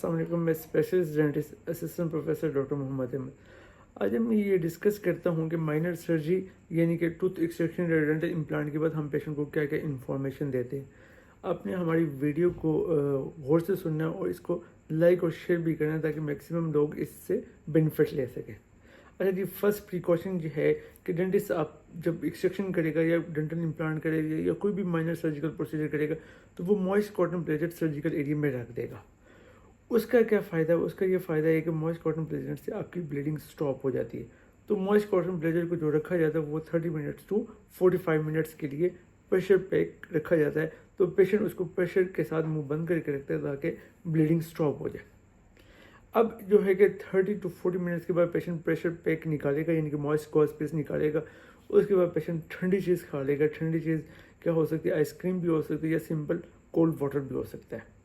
अस्सलाम, मैं specialist dentist assistant professor doctor Mohammad Ahmad. आज हम ये डिस्कस करता हूँ कि माइनर सर्जरी यानी कि टूथ एक्सट्रैक्शन या डेंटल इम्प्लांट के बाद हम पेशेंट को क्या क्या इन्फॉर्मेशन देते हैं। आपने हमारी वीडियो को गौर से सुनना है और इसको लाइक और शेयर भी करना है ताकि मैक्सिमम लोग इससे बेनिफिट ले सकें। अच्छा जी, फर्स्ट प्रिकॉशन जो है कि डेंटिस्ट आप जब एक्सट्रैक्शन करेगा या डेंटल इम्प्लांट करेगा या कोई भी माइनर सर्जिकल प्रोसीजर करेगा तो वो moist cotton plated surgical area में रख देगा। उसका क्या फ़ायदा है? उसका ये फ़ायदा है कि मॉइस्ट कॉटन प्लेजर से आपकी ब्लीडिंग स्टॉप हो जाती है। तो मॉइस्ट कॉटन प्लेजर को जो रखा जाता है वो 30 मिनट्स टू 45 मिनट्स के लिए प्रेशर पे रखा जाता है। तो पेशेंट उसको प्रेशर के साथ मुंह बंद करके रखता है ताकि ब्लीडिंग स्टॉप हो जाए। अब जो है कि 30 टू 40 मिनट्स के बाद पेशेंट प्रेशर पैक निकालेगा यानी कि मॉइस्ट गॉज पीस निकालेगा। उसके बाद पेशेंट ठंडी चीज़ खा लेगा। ठंडी चीज़ क्या हो सकती है? आइसक्रीम भी हो सकती है या सिंपल कोल्ड वाटर भी हो सकता है।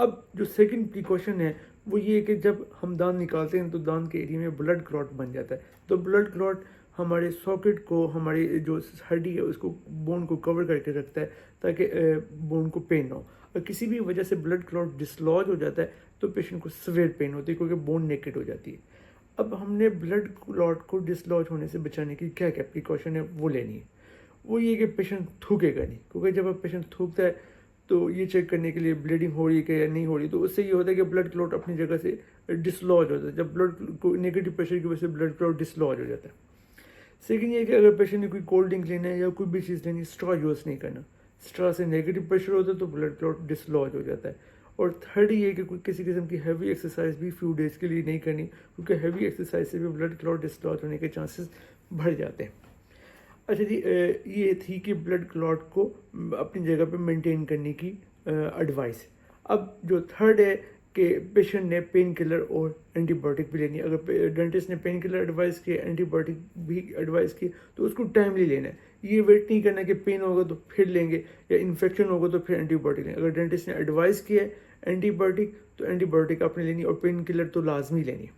अब जो सेकंड प्रिकॉशन है वो ये है कि जब हम दांत निकालते हैं तो दांत के एरिया में ब्लड क्लॉट बन जाता है। तो ब्लड क्लॉट हमारे सॉकेट को, हमारी जो हड्डी है उसको, बोन को कवर करके रखता है ताकि बोन को पेन ना हो। और किसी भी वजह से ब्लड क्लॉट डिसलॉज हो जाता है तो पेशेंट को सवेयर पेन होती है क्योंकि बोन नेकेड हो जाती है। अब हमने ब्लड क्लॉट को डिसलॉज होने से बचाने की क्या क्या प्रिकॉशन है वो लेनी है। वो ये कि पेशेंट थूकेगा नहीं, क्योंकि जब अब पेशेंट थूकता है तो ये चेक करने के लिए ब्लीडिंग हो रही है कि या नहीं हो रही, तो उससे ये होता है कि ब्लड क्लॉट अपनी जगह से डिसलॉज होता है। जब ब्लड को नेगेटिव प्रेशर की वजह से ब्लड क्लॉट डिसलॉज हो जाता है। सेकंड ये कि अगर पेशेंट ने कोई कोल्ड ड्रिंक लेना है या कोई भी चीज़ लेनी है, स्ट्रॉ यूज़ नहीं करना। स्ट्रॉ से नेगेटिव प्रेशर होता है तो ब्लड क्लॉट डिसलॉज हो जाता है। और थर्ड ये कि कोई किसी किस्म की हैवी एक्सरसाइज भी फ्यू डेज़ के लिए नहीं करनी, क्योंकि हैवी एक्सरसाइज से भी ब्लड क्लॉट डिसलॉज होने के चांसेस बढ़ जाते हैं। अच्छा जी, ये थी कि ब्लड क्लॉट को अपनी जगह पे मेंटेन करने की एडवाइस। अब जो थर्ड है कि पेशेंट ने पेन किलर और एंटीबायोटिक भी लेनी है। अगर डेंटिस्ट ने पेन किलर एडवाइस किया, एंटीबायोटिक भी एडवाइस की, तो उसको टाइमली लेना है। ये वेट नहीं करना कि पेन होगा तो फिर लेंगे या इन्फेक्शन होगा तो फिर एंटीबायोटिक लेंगे। अगर डेंटिस्ट ने एडवाइस किया है एंटीबायोटिक तो एंटीबायोटिक आपने लेनी और पेन किलर तो लाजमी लेनी।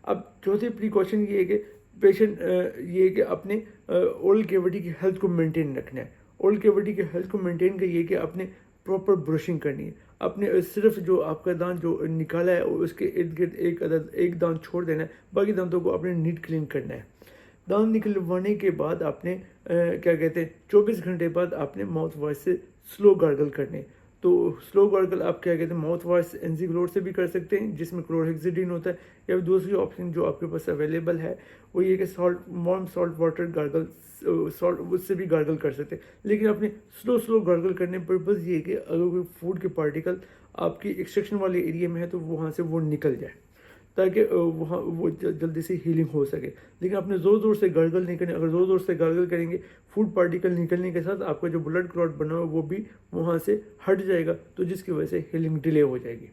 अब चौथी प्रिकॉशन ये है कि पेशेंट ये है कि अपने ओरल कैविटी की हेल्थ को मेंटेन रखना है। ओरल कैविटी की हेल्थ को मेंटेन करिए कि आपने प्रॉपर ब्रशिंग करनी है। आपने सिर्फ जो आपका दांत जो निकाला है उसके इर्द गिर्द एक दांत छोड़ देना है, बाकी दांतों को आपने नीट क्लीन करना है। दांत निकलवाने के बाद आपने क्या कहते हैं 24 घंटे बाद आपने माउथ वॉश से स्लो गार्गल करने। तो स्लो गार्गल आप क्या कहते हैं माउथ वॉश एनजीक्लोर से भी कर सकते हैं जिसमें क्लोरहेक्सिडिन होता है, या दूसरी ऑप्शन जो आपके पास अवेलेबल है वो ये कि warm salt water gargle, salt उससे भी गार्गल कर सकते हैं। लेकिन अपने स्लो गार्गल करने पर बस ये कि अगर कोई फूड के पार्टिकल आपकी एक्सट्रैक्शन वाले एरिया में है तो वहाँ से वो निकल जाए ताकि वहाँ वो जल्दी से हीलिंग हो सके। लेकिन आपने ज़ोर ज़ोर से गार्गल नहीं करनी। अगर ज़ोर ज़ोर से गार्गल करेंगे फूड पार्टिकल निकलने के साथ आपका जो ब्लड क्लॉट बना हुआ वो भी वहाँ से हट जाएगा, तो जिसकी वजह से हीलिंग डिले हो जाएगी।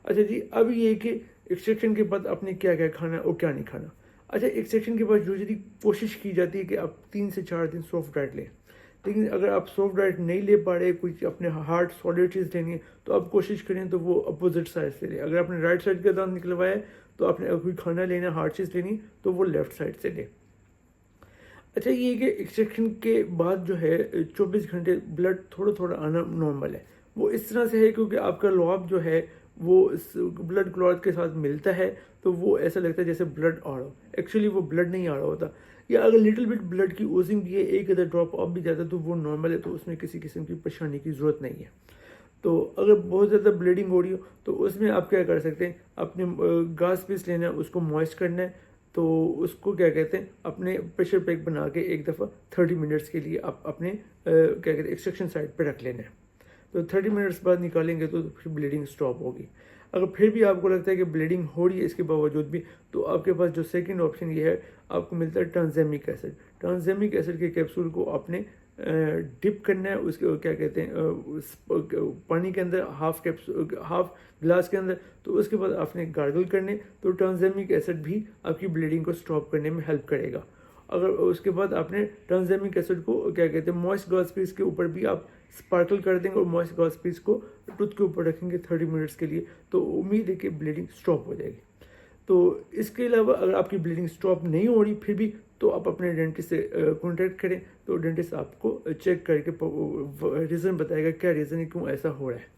अच्छा जी, अब ये कि एक्सट्रैक्शन के बाद आपने क्या क्या खाना और क्या नहीं खाना। अच्छा, एक्सट्रैक्शन के बाद यूजुअली कोशिश की जाती है कि आप 3 से 4 दिन सॉफ्ट डाइट लें। लेकिन अगर आप सॉफ्ट डाइट नहीं ले पा रहे, कुछ अपने हार्ड सॉलिड चीज़ लेनी है, तो आप कोशिश करें तो वो अपोजिट साइड से लें। अगर आपने राइट साइड का दांत निकलवाया है तो आपने अगर कोई खाना लेना, हार्ड चीज़ लेनी, तो वो लेफ्ट साइड से लें। अच्छा, ये कि एक्सट्रैक्शन के बाद जो है 24 घंटे ब्लड थोड़ा थोड़ा आना नॉर्मल है। वो इस तरह से है क्योंकि आपका लॉब जो है वो ब्लड क्लॉट के साथ मिलता है, तो वो ऐसा लगता है जैसे ब्लड आ रहा हो। एक्चुअली वो ब्लड नहीं आ रहा होता, या अगर लिटिल बिट ब्लड की ओजिंग भी है, एक अदर ड्रॉप ऑफ भी जाता है, तो वो नॉर्मल है, तो उसमें किसी किस्म की परेशानी की ज़रूरत नहीं है। तो अगर बहुत ज़्यादा ब्लीडिंग हो रही हो तो उसमें आप क्या कर सकते हैं, अपने घास पीस लेना है, उसको मॉइस्ट करना है, तो उसको क्या कहते हैं अपने प्रेशर पैक बना के एक दफ़ा 30 मिनट्स के लिए आप अपने क्या कहते हैं एक्सट्रैक्शन साइड पे रख लेना है। तो 30 मिनट्स बाद निकालेंगे तो फिर ब्लीडिंग स्टॉप होगी। अगर फिर भी आपको लगता है कि ब्लीडिंग हो रही है इसके बावजूद भी, तो आपके पास जो सेकंड ऑप्शन ये है, आपको मिलता है ट्रांसजेमिक एसिड। ट्रांसजेमिक एसिड के कैप्सूल को आपने डिप करना है उसके क्या कहते हैं पानी के अंदर, हाफ ग्लास के अंदर, तो उसके बाद आपने गार्गल करने। तो ट्रांसजेमिक एसिड भी आपकी ब्लीडिंग को स्टॉप करने में हेल्प करेगा। अगर उसके बाद आपने ट्रांसजेमिक एसिड को क्या कहते हैं मॉइस्ट गॉज पीस के ऊपर भी आप स्पार्कल कर देंगे और मॉइस्ट गॉज पीस को टूथ के ऊपर रखेंगे 30 मिनट्स के लिए, तो उम्मीद है कि ब्लीडिंग स्टॉप हो जाएगी। तो इसके अलावा अगर आपकी ब्लीडिंग स्टॉप नहीं हो रही फिर भी, तो आप अपने डेंटिस्ट से कॉन्टैक्ट करें, तो डेंटिस्ट आपको चेक करके रीज़न बताएगा क्या रीज़न है, क्यों ऐसा हो रहा है।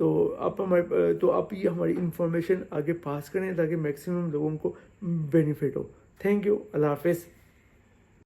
तो आप ये हमारी इंफॉर्मेशन आगे पास करें ताकि मैक्सिमम लोगों को बेनिफिट हो। Thank you. अल्लाह हाफिज़।